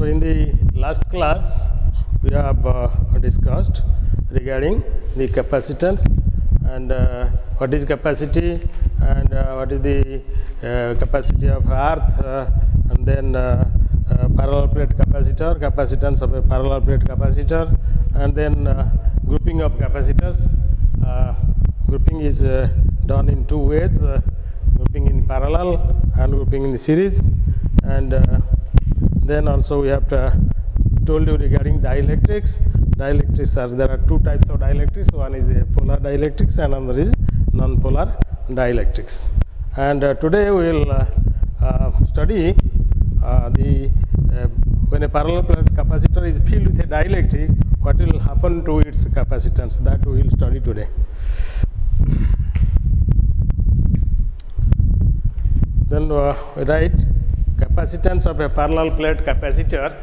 So, in the last class we have discussed regarding the capacitance and what is capacity and what is the capacity of earth and then parallel plate capacitor, capacitance of a parallel plate capacitor, and then grouping of capacitors. Grouping is done in two ways, grouping in parallel and grouping in series, and then also we have told you regarding dielectrics. Dielectrics there are two types of dielectrics. One is a polar dielectrics and another is non-polar dielectrics. And today we will study when a parallel plate capacitor is filled with a dielectric, what will happen to its capacitance. That we will study today. Then we write capacitance of a parallel plate capacitor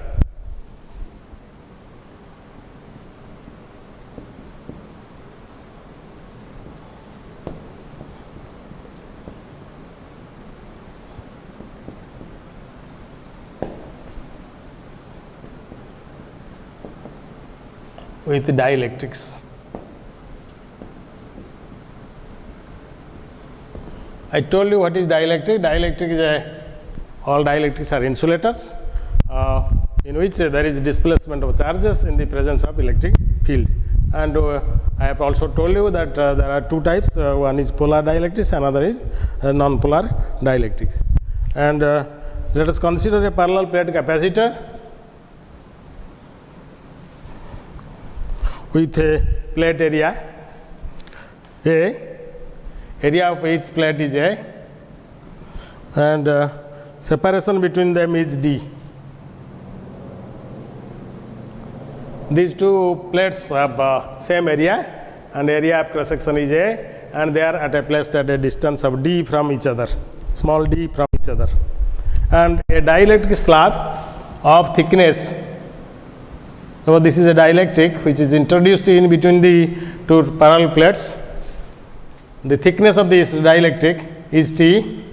with dielectrics. I told you what is dielectric. Dielectric is all dielectrics are insulators in which there is displacement of charges in the presence of electric field. And I have also told you that there are two types. One is polar dielectrics, another is non-polar dielectrics. And let us consider a parallel plate capacitor with a plate area A. Area of each plate is A, and separation between them is D. These two plates have same area, and area of cross section is A, and they are placed at a distance of D from each other, small d from each other. And a dielectric slab of thickness. So this is a dielectric which is introduced in between the two parallel plates. The thickness of this dielectric is T,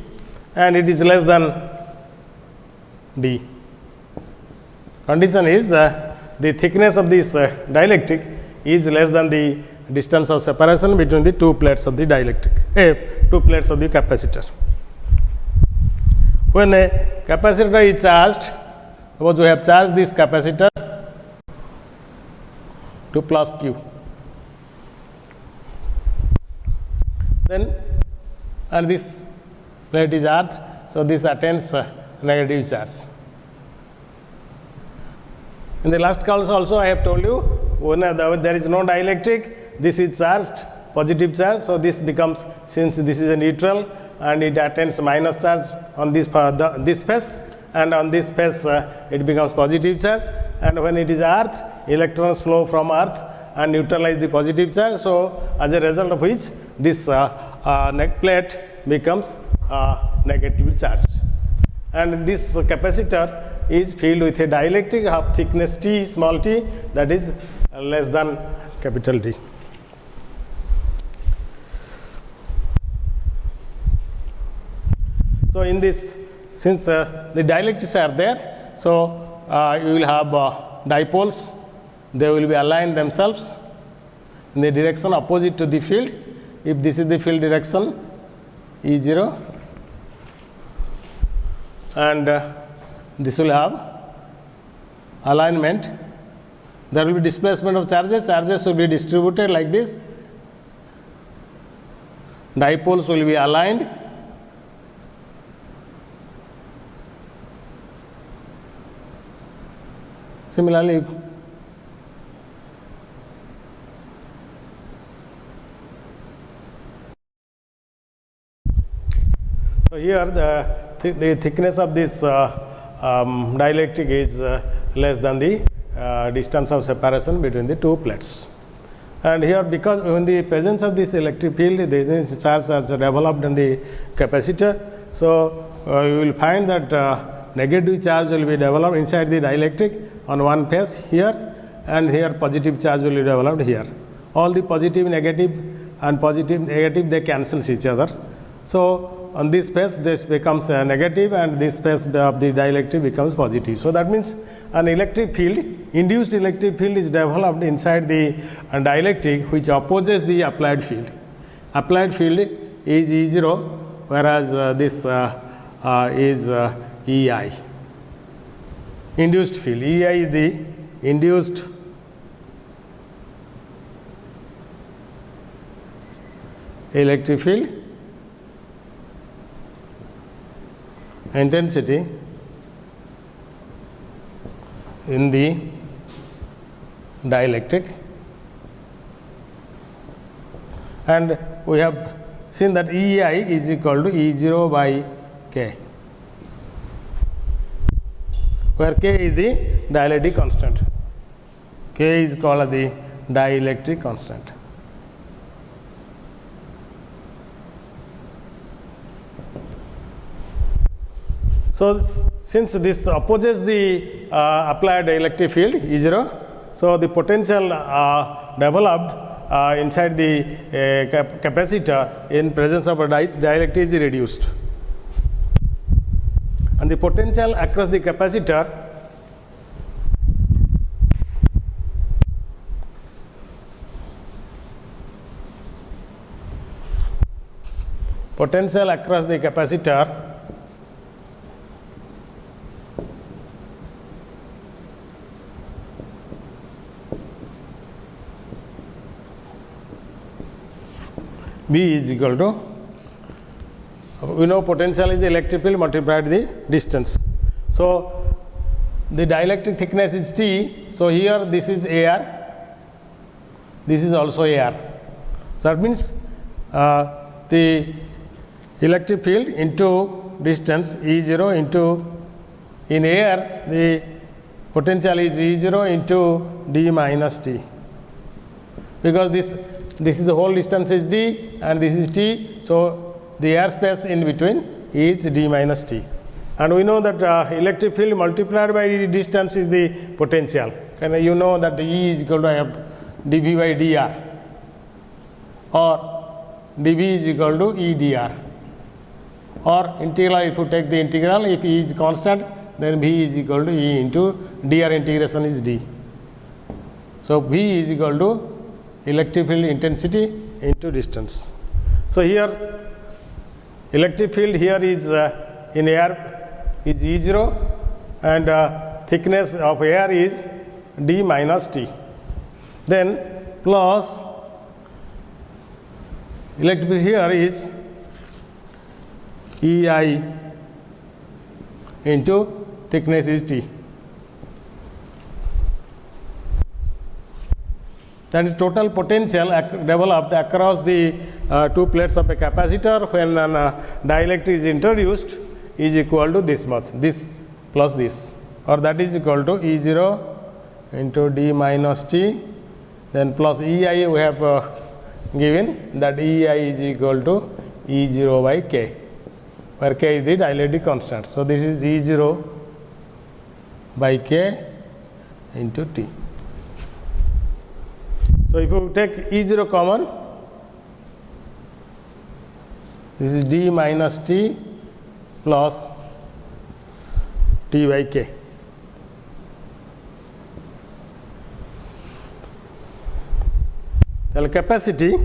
and it is less than D. Condition is the thickness of this dielectric is less than the distance of separation between the two plates of the dielectric, two plates of the capacitor. When a capacitor is charged, suppose we have charged this capacitor to plus Q. Then, and this plate is earth, so this attains negative charge. In the last class also I have told you, when there is no dielectric, this is charged, positive charge, so this becomes, since this is a neutral and it attains minus charge on this face, and on this face it becomes positive charge, and when it is earth, electrons flow from earth and neutralize the positive charge. So as a result of which this neck plate becomes negatively charged, and this capacitor is filled with a dielectric of thickness T, small t, that is less than capital T. So in this, since the dielectrics are there, so you will have dipoles. They will be aligned themselves in the direction opposite to the field. If this is the field direction, E0, and this will have alignment. There will be displacement of charges. Charges will be distributed like this. Dipoles will be aligned. Similarly, so here the thickness of this dielectric is less than the distance of separation between the two plates. And here, because in the presence of this electric field, these charges are developed in the capacitor, so you will find that negative charge will be developed inside the dielectric on one face here, and here positive charge will be developed here. All the positive, negative and positive, negative, they cancels each other. So on this phase this becomes negative and this phase of the dielectric becomes positive. So that means an electric field, induced electric field is developed inside the dielectric which opposes the applied field. Applied field is E0, whereas this is EI. Induced field, EI is the induced electric field intensity in the dielectric, and we have seen that EI is equal to E0 by K, where K is the dielectric constant. K is called the dielectric constant. So since this opposes the applied electric field E0, so the potential developed inside the capacitor in presence of a dielectric is reduced, and the potential across the capacitor B is equal to, we know potential is the electric field multiplied the distance. So the dielectric thickness is T. So here this is AR, this is also AR. So that means the electric field into distance E0 into, in air the potential is E0 into d minus T, because this is the whole distance is d and this is T. So the air space in between is d minus T, and we know that electric field multiplied by distance is the potential, and you know that E is equal to dV by dr, or dV is equal to EdR, or integral, if you take the integral, if E is constant then V is equal to E into dr integration is d. So V is equal to electric field intensity into distance. So here electric field here is in air is E0, and thickness of air is d minus T, then plus electric field here is EI into thickness is T. That is total potential developed across the two plates of a capacitor when an dielectric is introduced is equal to this much, this plus this, or that is equal to E0 into d minus T, then plus EI we have given that EI is equal to E0 by K, where K is the dielectric constant. So this is E0 by K into T. So if you take E0 common, this is d minus T plus T by K. The capacity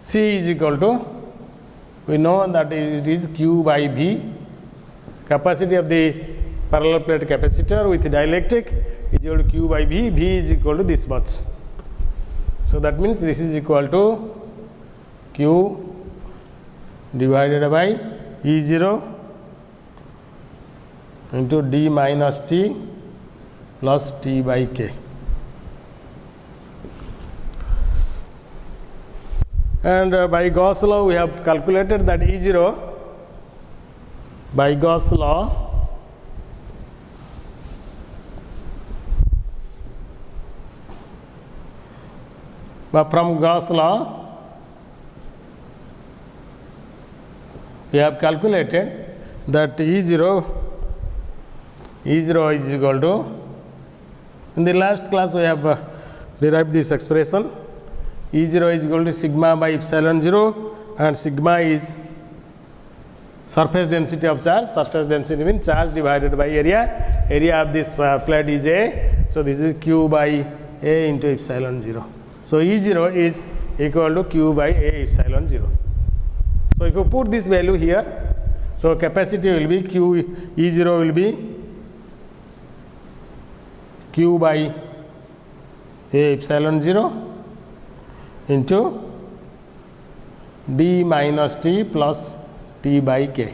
C is equal to, we know that it is Q by V, capacity of the parallel plate capacitor with dielectric is equal to Q by V, V is equal to this much. So that means this is equal to Q divided by E0 into d minus T plus T by K. And by Gauss law we have calculated that E0 by Gauss law from Gauss law we have calculated that E0 is equal to, in the last class we have derived this expression, E0 is equal to sigma by epsilon 0, and sigma is surface density of charge. Surface density means charge divided by area. Area of this plate is A. So this is Q by A into epsilon 0. So E0 is equal to Q by A epsilon 0. So if you put this value here, so capacity will be Q, E0 will be Q by A epsilon 0 into D minus T plus T by K.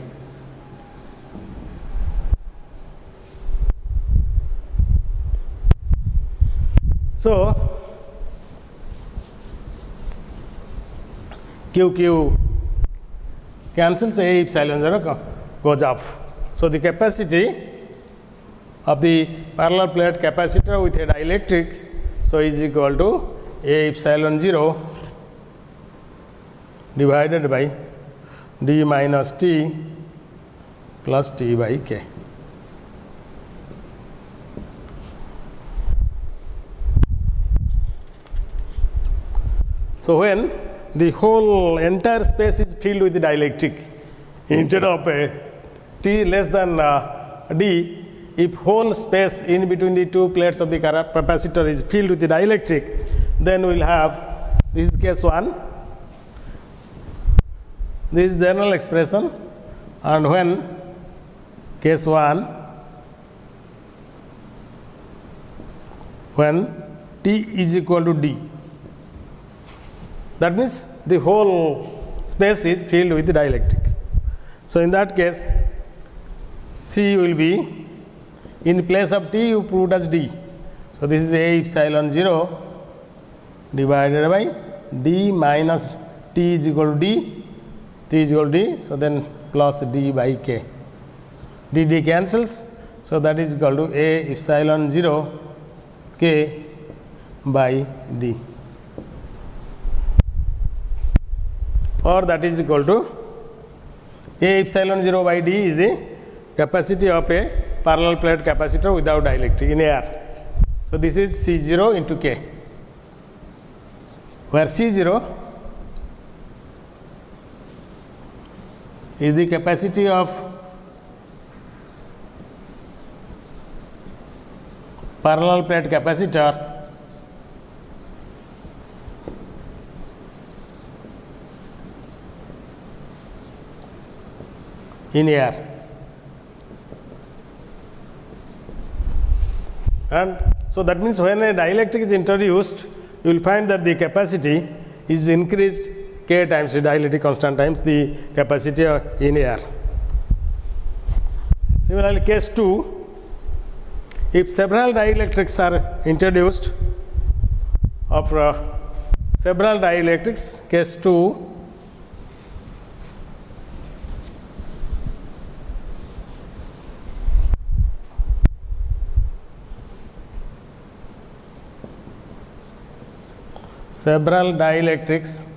So QQ cancels, A epsilon 0 goes off. So the capacity of the parallel plate capacitor with a dielectric, so is equal to A epsilon 0 divided by D minus T plus T by K. So when the whole entire space is filled with the dielectric, instead of a T less than D, if whole space in between the two plates of the capacitor is filled with the dielectric, then we will have, this is case 1, this is general expression, and when case 1, when T is equal to D, that means the whole space is filled with the dielectric. So in that case, C will be, in place of T you put as D. So this is A epsilon 0 divided by D minus T is equal to D, T is equal to D, so then plus D by K. D cancels, so that is equal to A epsilon 0 K by D, or that is equal to A epsilon 0 by D is the capacity of a parallel plate capacitor without dielectric in air. So this is C0 into K, where C0 is the capacity of parallel plate capacitor in air. And so that means when a dielectric is introduced, you will find that the capacity is increased K times the dielectric constant times the capacity in air. Similarly, case 2, if several dielectrics are introduced, of several dielectrics, case 2, several dielectrics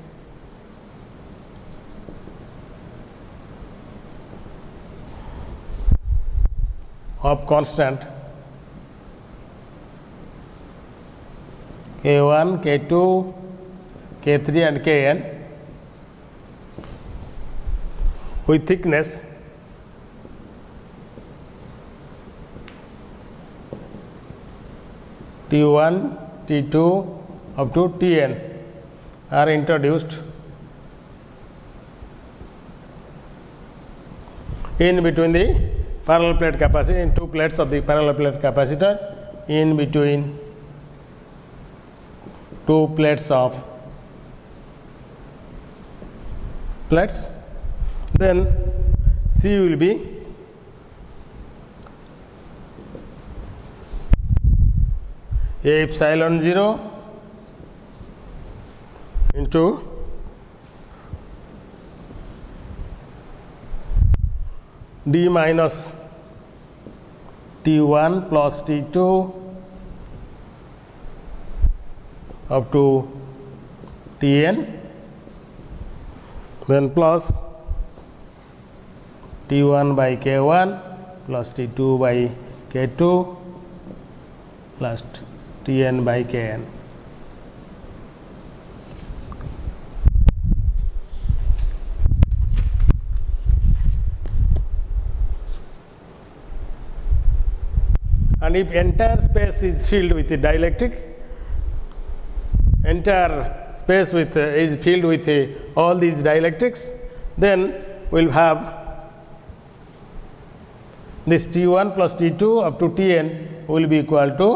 of constant K1, K2, K3 and Kn with thickness T1, T2 up to Tn are introduced in between the parallel plate capacitor, in two plates of the parallel plate capacitor, in between two plates of plates, then C will be A epsilon 0 into D minus T1 plus T2 up to Tn, then plus T1 by K1 plus T2 by K2 plus Tn by Kn. and if entire space is filled with the dielectric, entire space with is filled with all these dielectrics, then we'll have this T1 plus T2 up to Tn will be equal to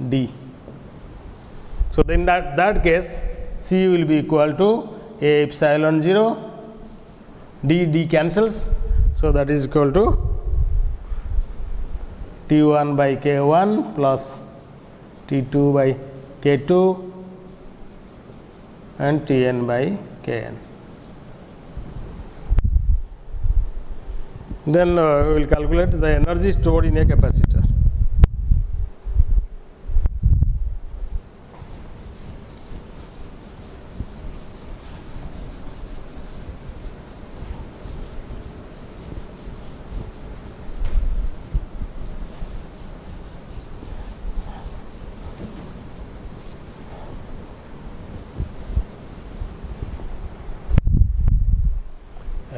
D. So, then that case C will be equal to A epsilon 0, D cancels. So, that is equal to T1 by K1 plus T2 by K2 and Tn by Kn. Then we will calculate the energy stored in a capacitor.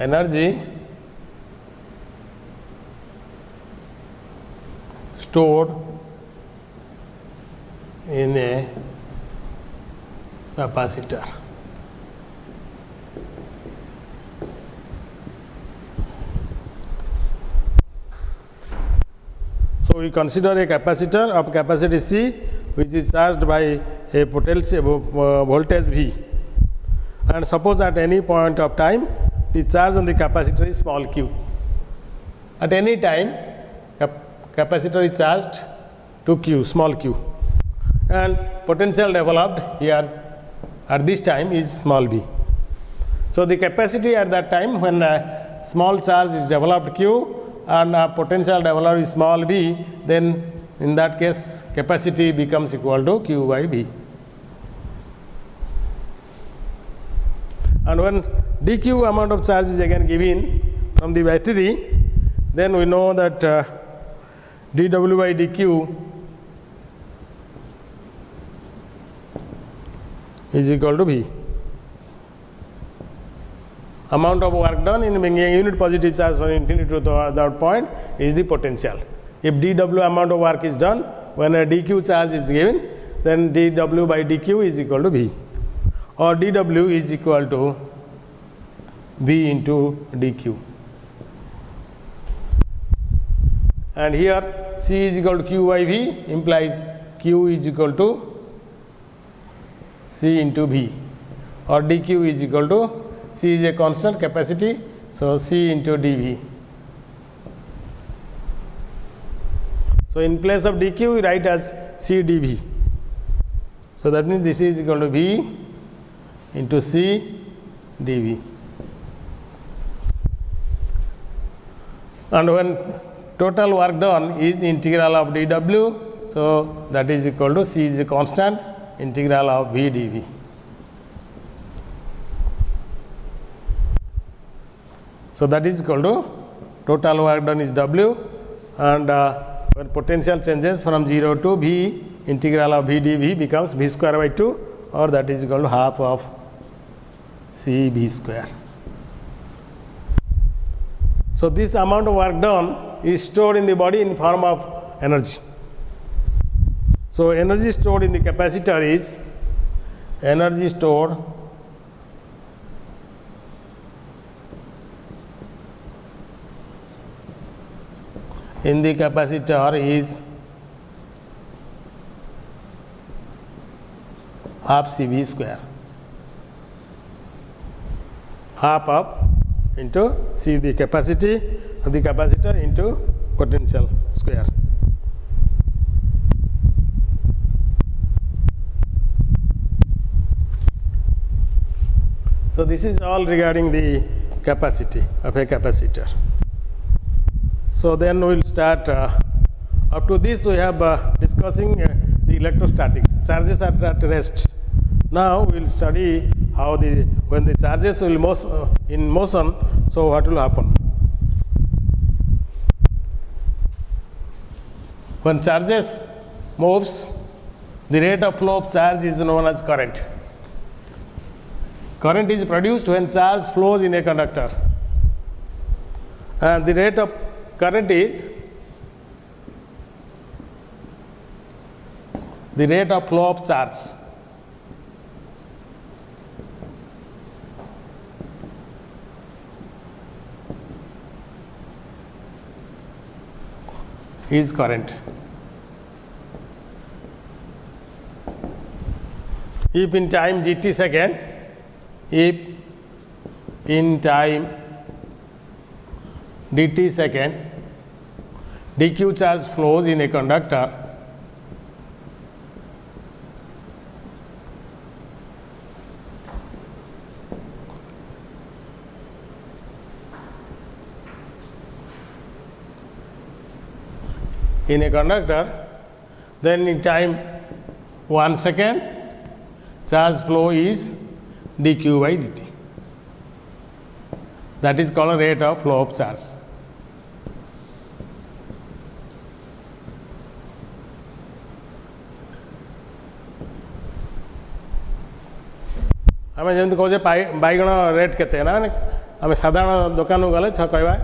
Energy stored in a capacitor. So, we consider a capacitor of capacity C which is charged by a potential voltage V, and suppose at any point of time the charge on the capacitor is small q. At any time capacitor is charged to q, small q, and potential developed here at this time is small b. So, the capacity at that time when a small charge is developed q and a potential developed is small b, then in that case capacity becomes equal to q by b. And when dq amount of charge is again given from the battery, then we know that dw by dq is equal to v. Amount of work done in bringing a unit positive charge from infinity to that point is the potential. If dw amount of work is done when a dq charge is given, then dw by dq is equal to v, or dw is equal to v into dq. And here C is equal to q by v implies q is equal to C into v, or dq is equal to C is a constant capacity, so C into dv. So, in place of dq we write as C dv. So, that means this is equal to v into C dv. And when total work done is integral of dw, so that is equal to C is a constant, integral of v dv. So, that is equal to total work done is w, and when potential changes from 0 to v, integral of v dv becomes v square by 2, or that is equal to half of C v square. So, this amount of work done is stored in the body in form of energy. So, energy stored in the capacitor is energy stored in the capacitor is half CV square, half of into C the capacity of the capacitor into potential square. So, this is all regarding the capacity of a capacitor. So, then we will start up to this we have discussing the electrostatics, charges are at rest. Now, we will study how when the charges will in motion, so what will happen? When charges moves, the rate of flow of charge is known as current. Current is produced when charge flows in a conductor, and the rate of current is the rate of flow of charge. Is current. If in time dt second, if in time dt second dq charge flows in a conductor, then in time 1 second charge flow is dq by dt. That is called rate of flow of charge. आम जमी कहे बैगण rate केते ना आम साधारण दुकान को गले कहवा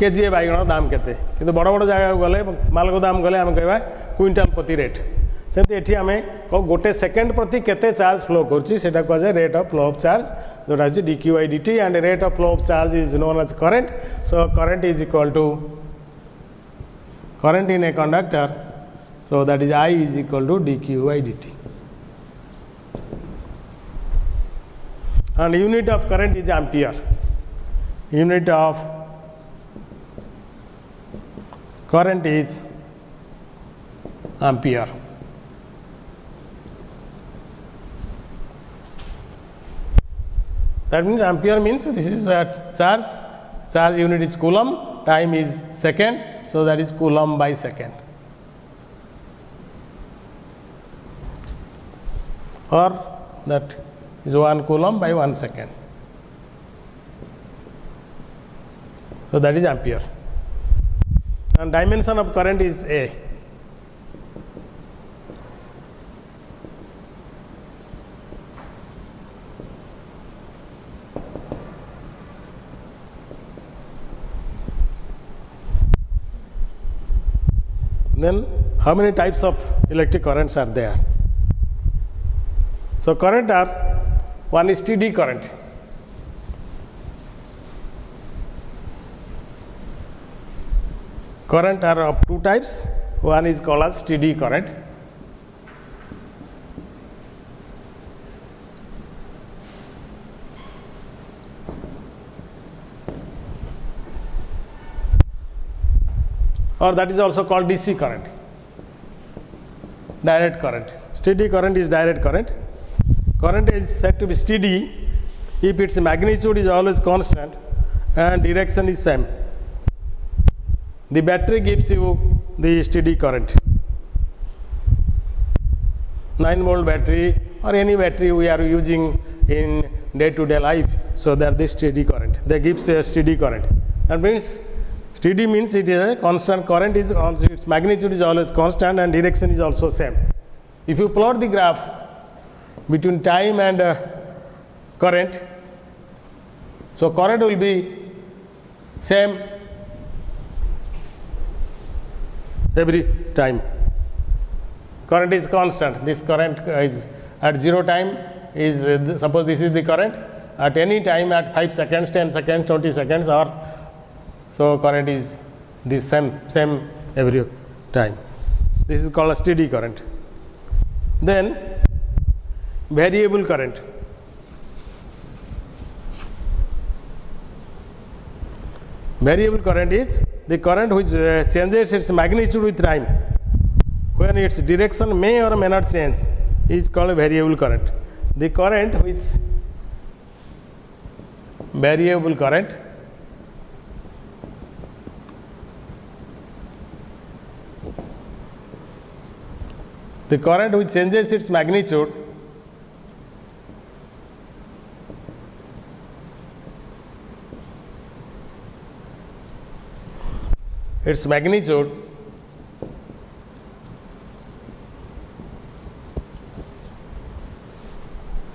केजीए बैगण दाम केते किंतु बड़ बड़ जगह गले मालगोदाम गले आम कहवा क्विंटाल प्रति रेट सेमती एठी आम गोटे सेकेंड प्रति केते चार्ज फ्लो करुच्ची सेटा कहुए rate of flow of charge जोटा होची dq by dt and rate of flow of charge is known as current. So current is equal to current in a conductor, so that is I is equal to dq by dt. And unit of current is ampere. Unit of current is ampere. That means ampere means this is a charge unit is coulomb, time is second, so that is coulomb by second, or that is 1 coulomb by 1 second, so that is ampere. And dimension of current is A. Then how many types of electric currents are there? So current are, one is steady current. Current are of two types. One is called as steady current. Or that is also called DC current, direct current. Steady current is direct current. Current is said to be steady if its magnitude is always constant and direction is same. The battery gives you the steady current. 9-volt battery or any battery we are using in day-to-day life, so they are the steady current. They gives a steady current. That means steady means it is a constant current, is also its magnitude is always constant and direction is also same. If you plot the graph between time and current, so current will be same every time. Current is constant. This current is at 0 time is suppose this is the current, at any time at 5 seconds, 10 seconds, 20 seconds, or so current is the same every time. This is called a steady current. Then variable current. Variable current is the current which changes its magnitude with time, when its direction may or may not change, is called variable current. The current which variable current, the current which changes its magnitude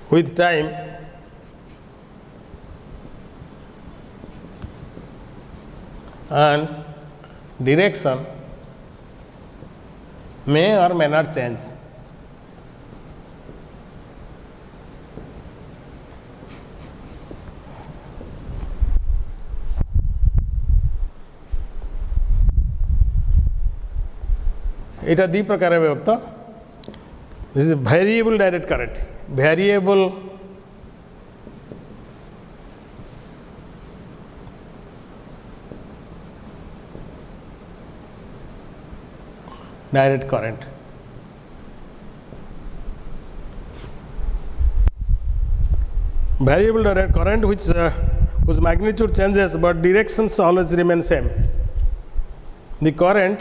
with time and direction may or may not change. এটা দুই প্রকারে বিভক্ত। This is variable direct current, variable direct current. Variable direct current whose magnitude changes but directions always remain same. The current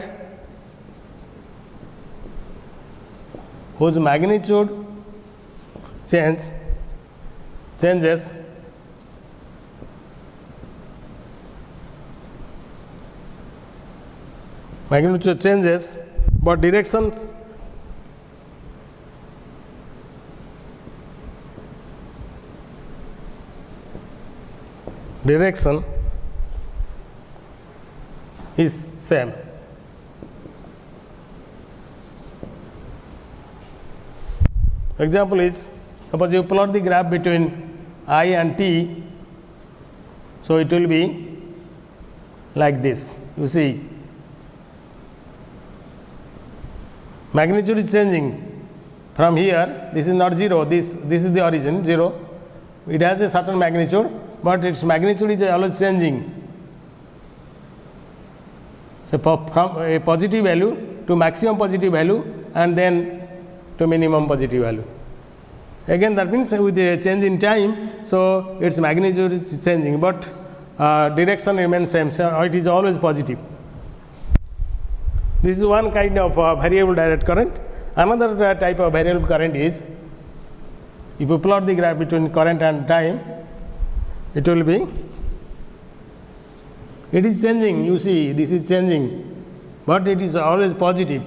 whose magnitude changes but directions is same. Example is, suppose you plot the graph between I and t, so it will be like this. You see, magnitude is changing from here. This is not 0, this is the origin 0. It has a certain magnitude, but its magnitude is always changing. So from a positive value to maximum positive value and then to minimum positive value. Again, that means with a change in time, so its magnitude is changing, but direction remains same, so it is always positive. This is one kind of variable direct current. Another type of variable current is, if you plot the graph between current and time, it will be, it is changing, you see, this is changing, but it is always positive.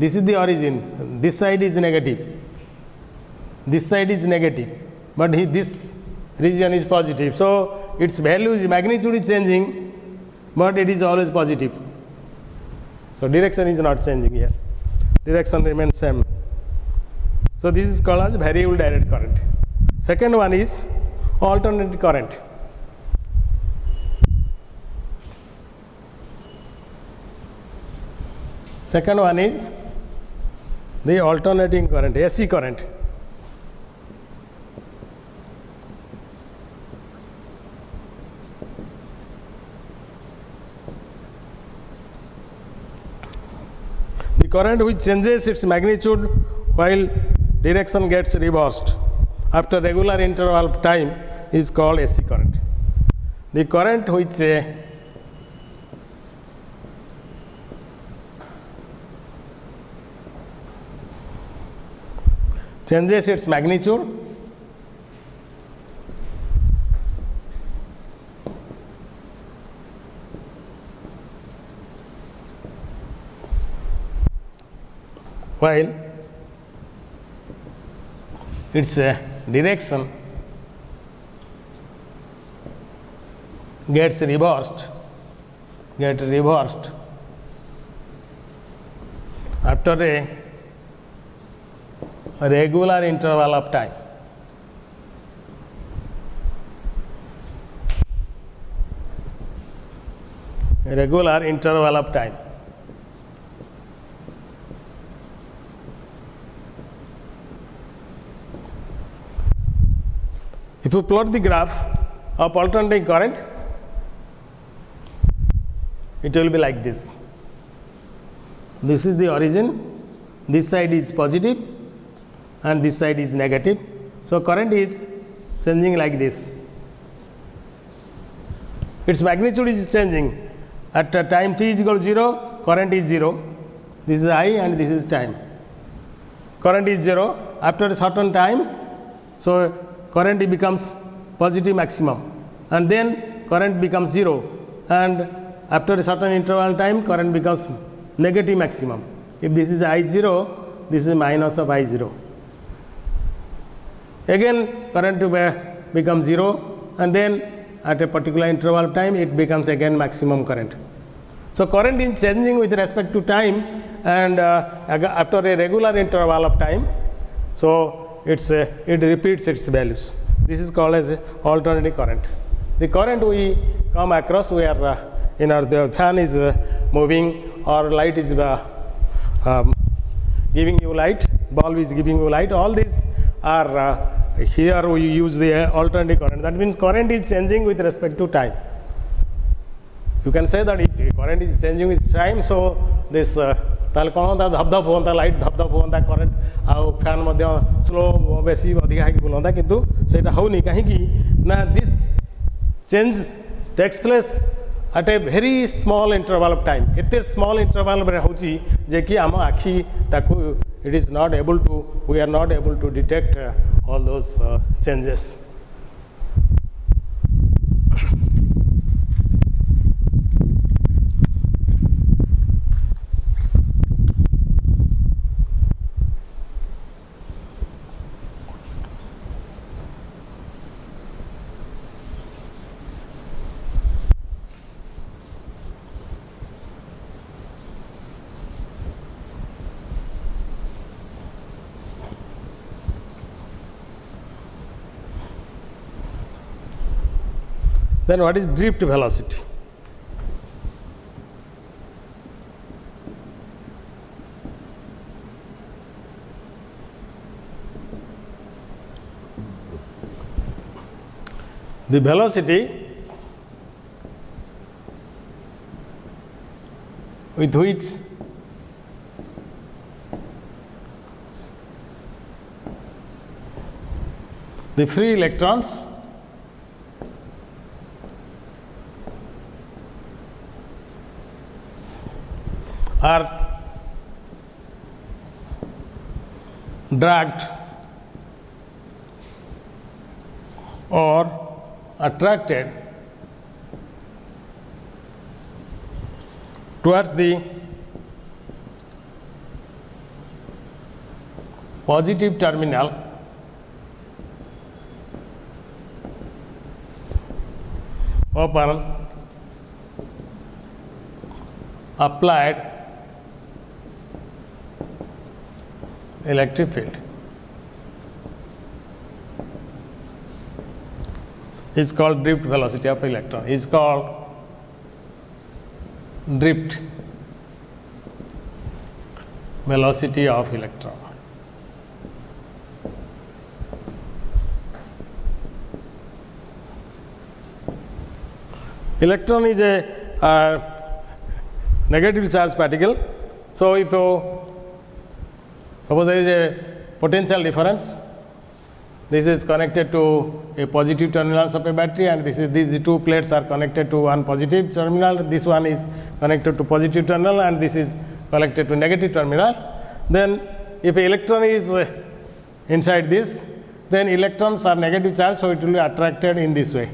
This is the origin, this side is negative, this side is negative, but this region is positive. So its value is, magnitude is changing, but it is always positive. So direction is not changing here, direction remains same. So this is called as variable direct current. Second one is alternating current. Second one is the alternating current, AC current. The current which changes its magnitude while direction gets reversed after regular interval of time is called AC current. The current which changes its magnitude while its direction gets reversed after a regular interval of time. A regular interval of time. If you plot the graph of alternating current, it will be like this. This is the origin, this side is positive and this side is negative. So current is changing like this. Its magnitude is changing. At time t is equal to 0, current is 0. This is I and this is time. Current is 0. After a certain time, so current becomes positive maximum, and then current becomes 0, and after a certain interval time, current becomes negative maximum. If this is I0, this is minus of I0. Again current becomes 0, and then at a particular interval of time it becomes again maximum current. So current is changing with respect to time, and after a regular interval of time, so it repeats its values. This is called as alternating current. The current we come across where the fan is moving or light is giving you light, bulb is giving you light. All these are here we use the alternating current. That means current is changing with respect to time. You can say that if current is changing with time, so this ताल कौन था धप धप होता light धप धप होता current आउ फैन मध्य स्लो बेसी अधिका है बुलाता किंतु सेटा होनी कहीं ना this change takes place at a very small interval of time. एते small interval रे होची जे कि आम आखि ताकू it is not able to, we are not able to detect all those changes. Then what is drift velocity? The velocity with which the free electrons are dragged or attracted towards the positive terminal of an applied electric field is called drift velocity of electron, is called drift velocity of electron. Electron is a negative charge particle. So if suppose there is a potential difference, this is connected to a positive terminals of a battery, and these two plates are connected to one positive terminal. This one is connected to positive terminal, and this is connected to negative terminal. Then if an electron is inside this, then electrons are negative charge, so it will be attracted in this way.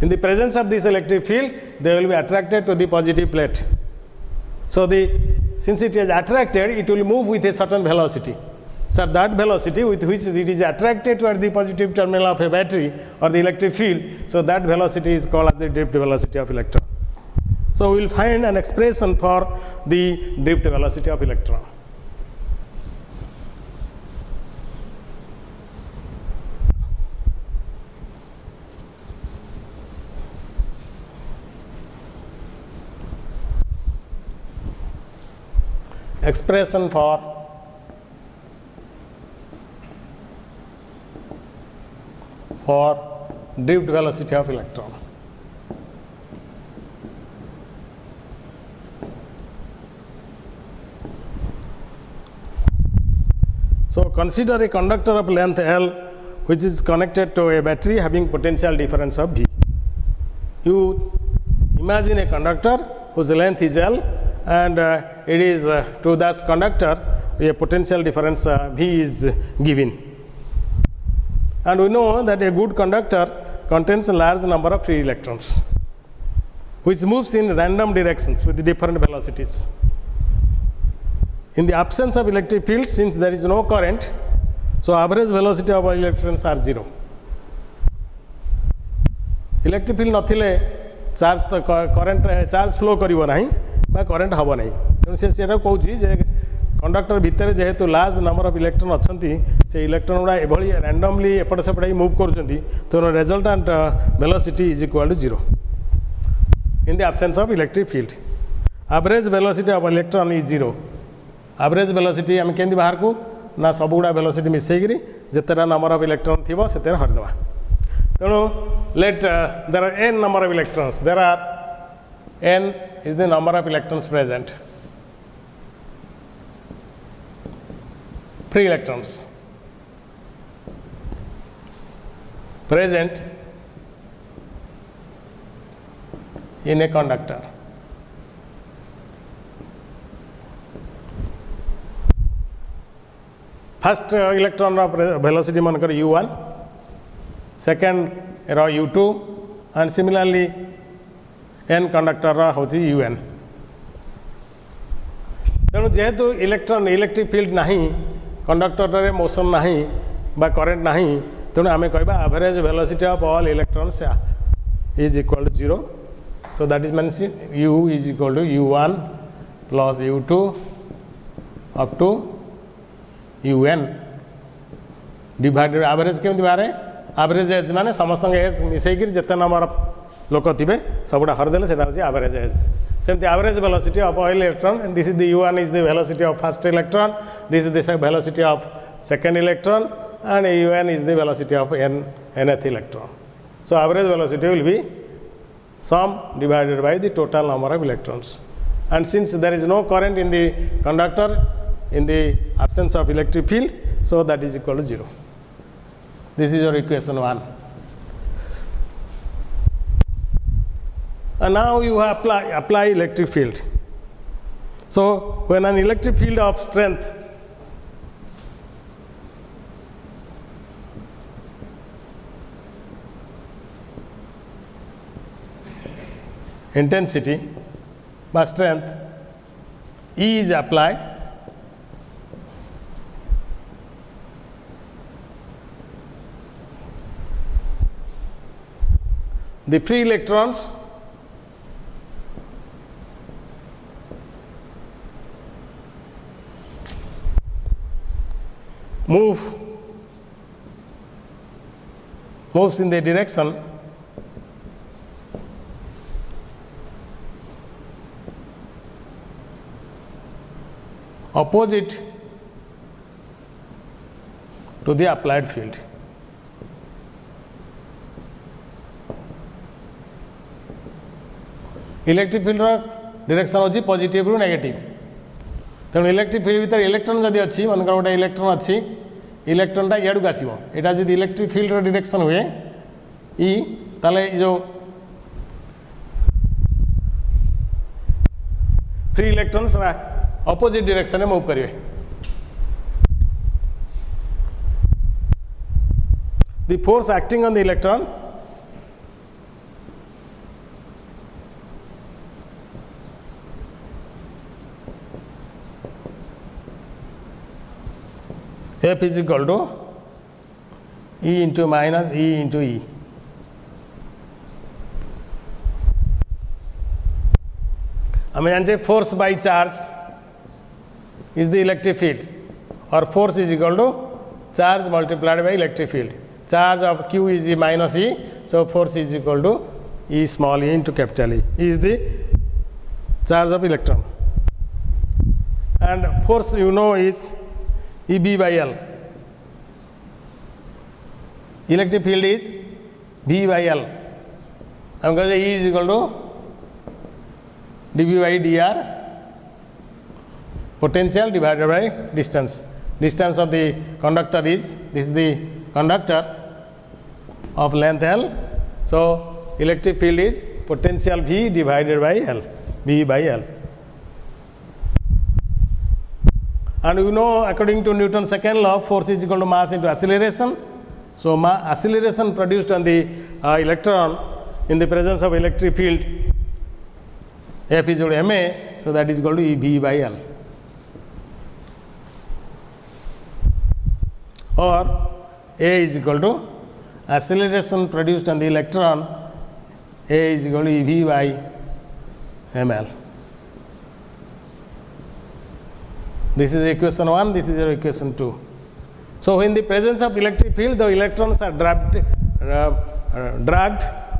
In the presence of this electric field, they will be attracted to the positive plate. So since it is attracted, it will move with a certain velocity. So that velocity with which it is attracted towards the positive terminal of a battery or the electric field, so that velocity is called as the drift velocity of electron. So we will find an expression for the drift velocity of electron. Expression for drift velocity of electron. So consider a conductor of length L which is connected to a battery having potential difference of V. You imagine a conductor whose length is L, and it is to that conductor a potential difference V is given. And we know that a good conductor contains a large number of free electrons which moves in random directions with different velocities. In the absence of electric field, since there is no current, so average velocity of electrons are 0. Electric field नथिले charge तो current charge flow करिवो नाही बा current हबो नाही तेणु सेटा कहूची जे conductor भितर जेहेतु large number of electron अच्छी से इलेक्ट्रॉन गुड़ा एभली रैंडमली एपट सेपट मूव करुँच तेणु resultant velocity is equal to 0 in the absence of electric field. Average velocity of electron is 0 average velocity आम केंदी बाहर को ना सब गुड़ा वेलोसिटी मिसेकरी जितेटा नंबर ऑफ इलेक्ट्रॉन थी से हरदे तेणु let there are n number of electrons there are n is the number of electrons present free electrons present in a conductor. First electron velocity मनकर u1, second u2 and similarly n conductor होची un. तेणु जेहेतु electron electric field नहीं conductor रे motion नहीं बा current नहीं तेणु आम कह average velocity of all electrons is equal to 0. So that is means u is equal to u1 plus u2 up to un divided average केमती बारे एवरेज एज माने समस्त एज मिसेक जिते नंबर लोक थे सबुटा हरदेले से एवरेज एज सेमती average velocity of all electron this is the u1 is the velocity of first electron, this is the velocity of second electron and un is the velocity of nth electron. So average velocity will be sum divided by the total number of electrons, and since there is no current in the conductor in the absence of electric field, so that is equal to 0. This is your equation 1. And now you apply electric field. So when an electric field of strength intensity by strength E is applied, the free electrons moves in the direction opposite to the applied field. Electric field direction होची positive रु negative तेणु electric field भीतर electron जदि अच्छी मनकर गोटे electron अच्छी इलेक्ट्रॉनटा इडू आसो यहाँ जब इलेक्ट्रिक फील्ड डायरेक्शन हुए ई ताले जो फ्री इलेक्ट्रॉन्स ऑपोजिट डायरेक्शन में मूव करेंगे. The force acting on the electron F is equal to E into minus E into E. हमें जानते force by charge is the electric field, or force is equal to charge multiplied by electric field. Charge of Q is E minus E, so force is equal to E small e into capital E. E is the charge of electron, and force you know is EB by L. Electric field is V by L. I am going to E is equal to dV by dr, potential divided by distance. Distance of the conductor is, this is the conductor of length L. So electric field is potential V divided by L, V by L. And you know, according to Newton's second law, force is equal to mass into acceleration. So acceleration produced on the electron in the presence of electric field F is equal to ma, so that is equal to EV by L. Or A is equal to acceleration produced on the electron, A is equal to EV by ml. This is equation 1, this is your equation 2. So in the presence of electric field, the electrons are dragged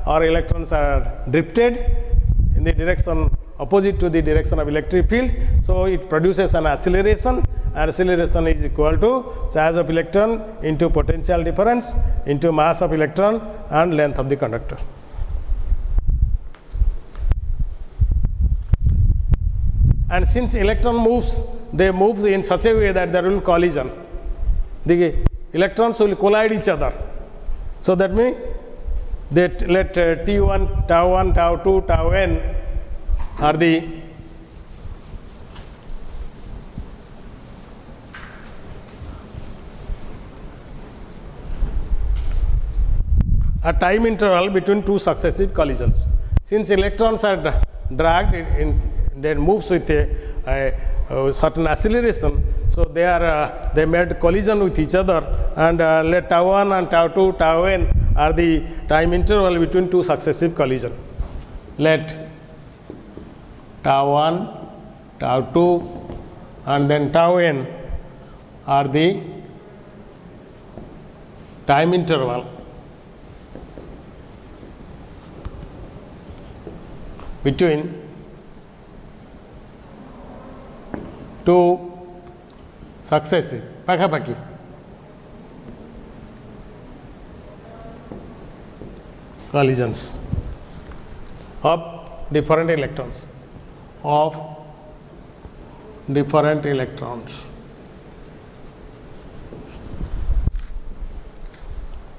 or electrons are drifted in the direction opposite to the direction of electric field. So it produces an acceleration, and acceleration is equal to charge of electron into potential difference into mass of electron and length of the conductor. And since electron moves, they move in such a way that there will be collision. The electrons will collide each other. So that means that let T1, tau 1, tau 2, tau n are the a time interval between two successive collisions. Since electrons are dragged they moves with a certain acceleration, so they made collision with each other, and let tau 1 and tau 2, tau n are the time interval between two successive collision. Let tau 1, tau 2 and then tau n are the time interval between two successive pakapaki collisions of different electrons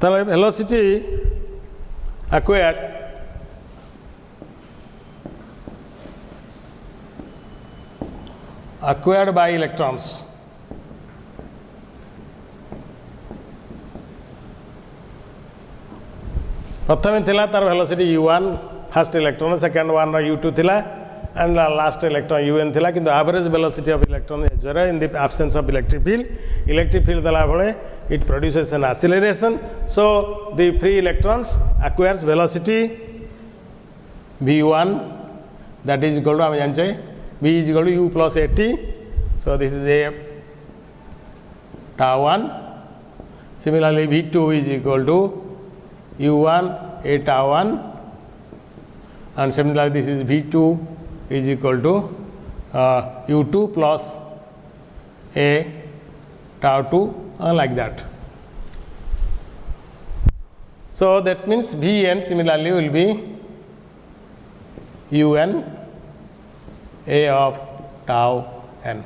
The velocity acquired by electrons प्रथम थिला तार velocity u1 first electron second one u2 थिला and last electron un थिला किंतु average velocity of electron is 0 in the absence of electric field दला बळे it produces an acceleration so the free electrons acquires velocity v1 that is equal to हम जानछे v is equal to u plus at. So this is a tau 1. Similarly v2 is equal to u1 a tau 1, and similarly this is v2 is equal to u2 plus a tau 2, like that. So that means vn similarly will be un a of tau n.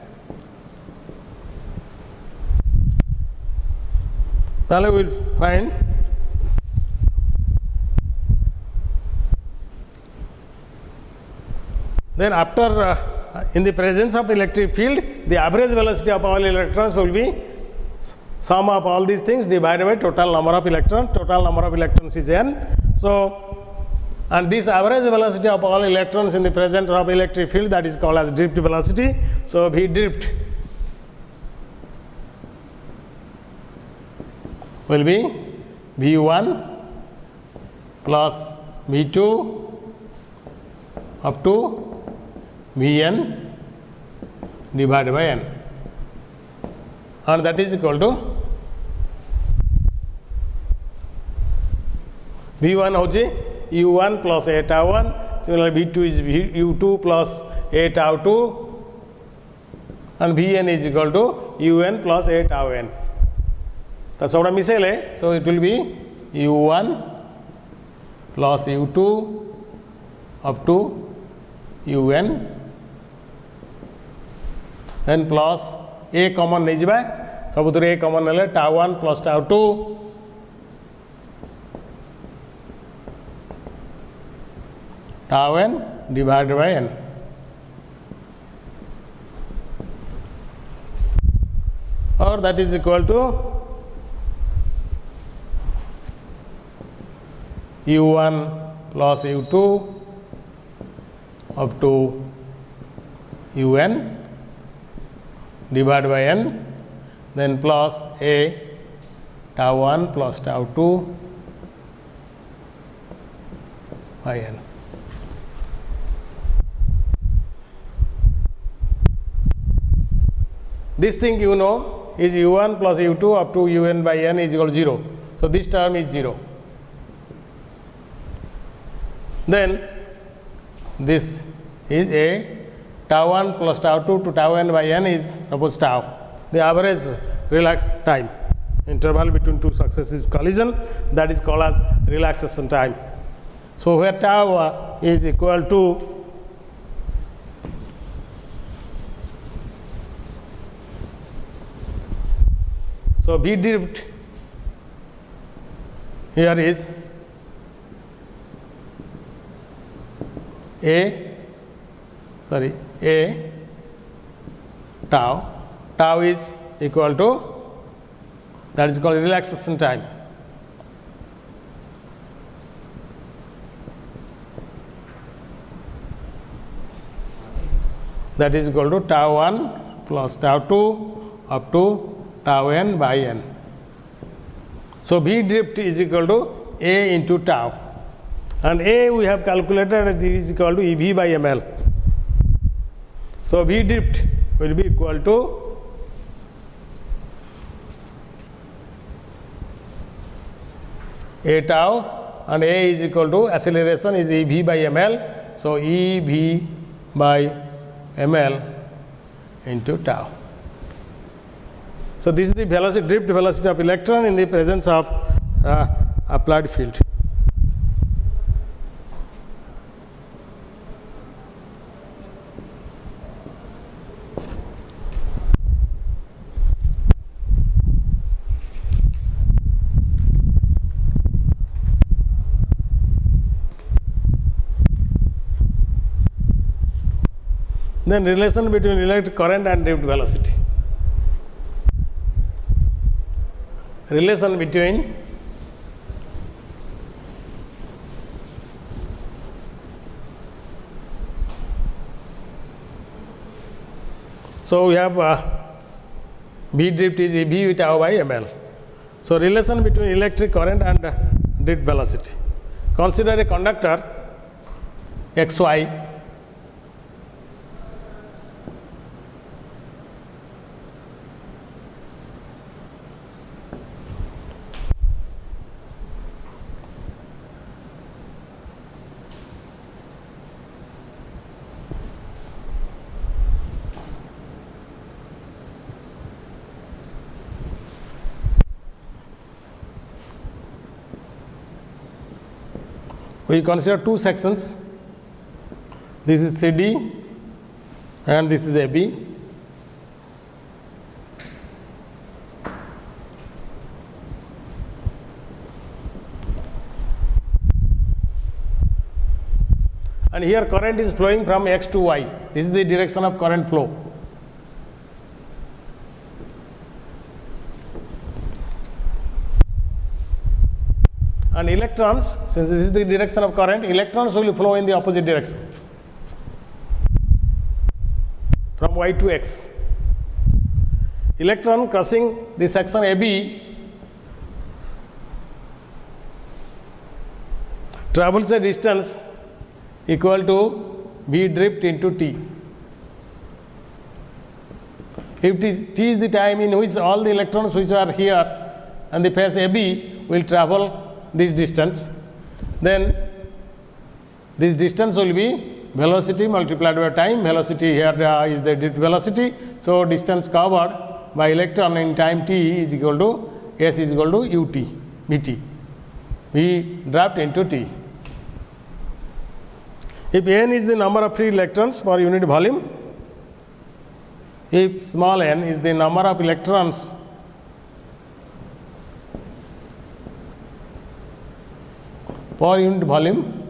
Now we will find then after in the presence of electric field, the average velocity of all electrons will be sum of all these things divided by total number of electrons. Total number of electrons is n. So and this average velocity of all electrons in the presence of electric field, that is called as drift velocity. So v drift will be v1 plus v2 up to vn divided by n, and that is equal to v1 होची u1 plus a tau 1, similarly v2 is u2 plus a tau 2, and vn is equal to un plus a tau n. That's what I misale. So it will be u1 plus u2 up to un, then plus a common नहीं जिबा सब a common नेले tau 1 plus tau 2 tau n divided by n. Or that is equal to u1 plus u2 up to un divided by n, then plus a tau 1 plus tau 2 by n. This thing you know is u1 plus u2 up to un by n is equal to 0. So this term is 0. Then this is a tau 1 plus tau 2 to tau n by n is suppose tau, the average relax time interval between two successive collision, that is called as relaxation time. So where tau is equal to so v drift here is a tau is equal to, that is called relaxation time. That is equal to tau 1 plus tau 2 up to tau n by n. So v drift is equal to a into tau, and a we have calculated it is equal to EV by ml. So v drift will be equal to a tau, and a is equal to acceleration is EV by ml. So EV by ml into tau. So this is the velocity, drift velocity of electron in the presence of applied field. Then relation between electric current and drift velocity. Relation between so we have v drift is v tau by ml. So relation between electric current and drift velocity. Consider a conductor xy we consider two sections. This is CD and this is AB. And here current is flowing from X to Y. This is the direction of current flow. And electrons, since this is the direction of current, electrons will flow in the opposite direction from Y to X. Electron crossing the section AB travels a distance equal to v drift into t. If t is the time in which all the electrons which are here and the phase AB will travel this distance, then this distance will be velocity multiplied by time. Velocity here is the drift velocity. So distance covered by electron in time t is equal to S is equal to ut vt, v drift into t. If n is the number of free electrons per unit volume, if small n is the number of electrons per unit volume,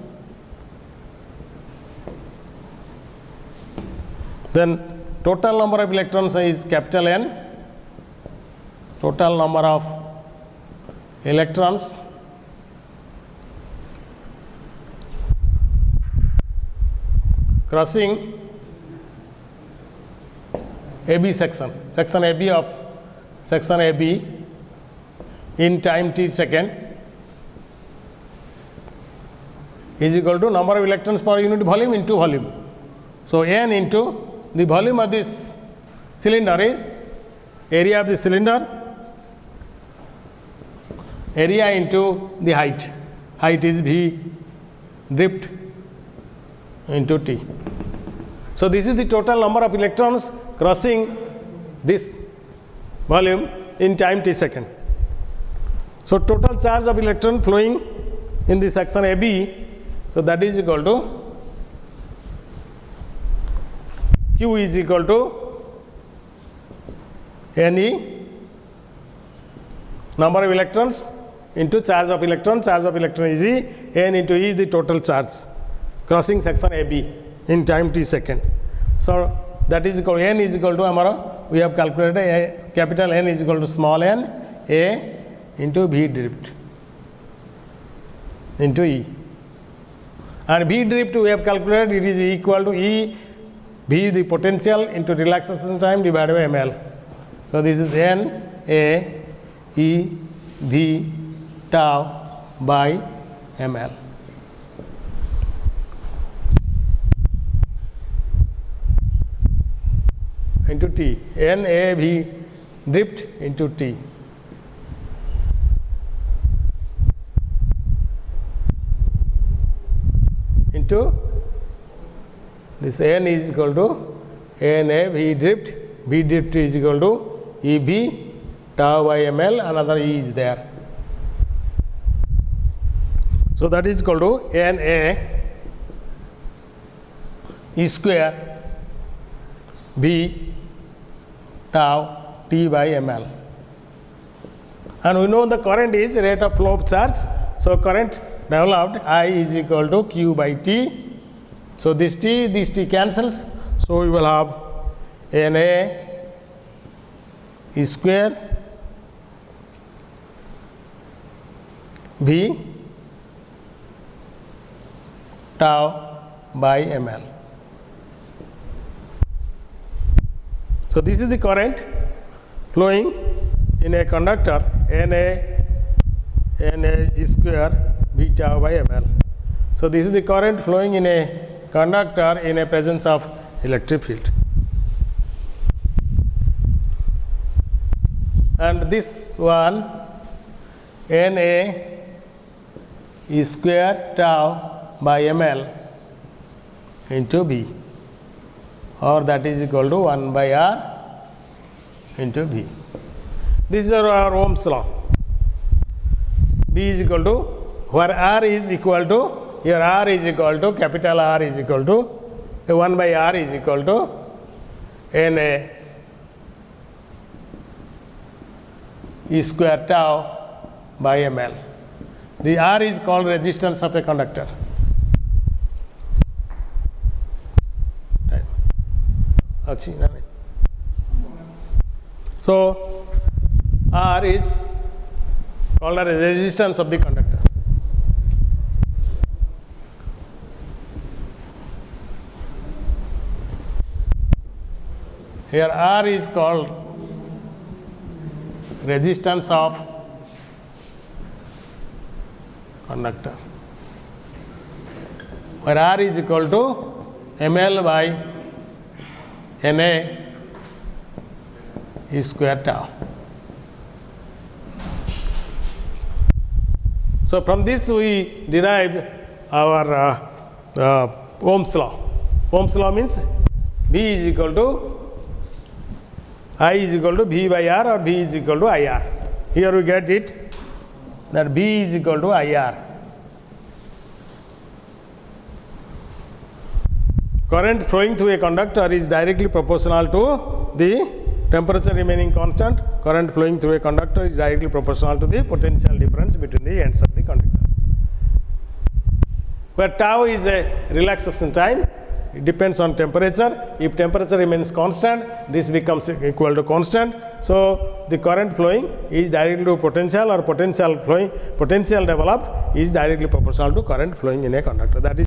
then total number of electrons is capital N, total number of electrons crossing AB section, section AB of section AB in time t second is equal to number of electrons per unit volume into volume. So n into the volume of this cylinder is area of the cylinder, area into the height. Height is v drift into T. So this is the total number of electrons crossing this volume in time t second. So total charge of electron flowing in the section AB, so that is equal to Q is equal to NE, number of electrons into charge of electron is E, N into E the total charge crossing section AB in time t second. So that is equal, N is equal to we have calculated a capital N is equal to small n A into V drift into E, and V drift we have calculated it is equal to E V the potential into relaxation time divided by ml. So this is N A E V tau by ml. Into T, N A V drift into T. Into this N is equal to N A V drift is equal to E V tau by ml, another E is there. So that is equal to N A E square V tau T by ml. And we know the current is rate of flow of charge. So current developed I is equal to Q by T. So this T cancels. So we will have Na E square V tau by ml. So this is the current flowing in a conductor Na E square V tau by ml. So this is the current flowing in a conductor in a presence of electric field. And this one Na E square tau by ml into V, or that is equal to 1 by R into V. This is our Ohm's law. B is equal to, where R is equal to, here R is equal to, capital R is equal to 1 by R is equal to Na E square tau by ml. The R is called resistance of a conductor. So R is called as resistance of the conductor. Here R is called resistance of conductor, where R is equal to ml by Na E square tau. So from this we derived our Ohm's law. Ohm's law means V is equal to I is equal to V by R, or V is equal to IR. Here we get it that V is equal to IR. Current flowing through a conductor is directly proportional to the temperature remaining constant. Current flowing through a conductor is directly proportional to the potential difference between the ends of the conductor. Where tau is a relaxation time, it depends on temperature. If temperature remains constant, this becomes equal to constant. So the current flowing is directly to potential, or potential developed is directly proportional to current flowing in a conductor. That is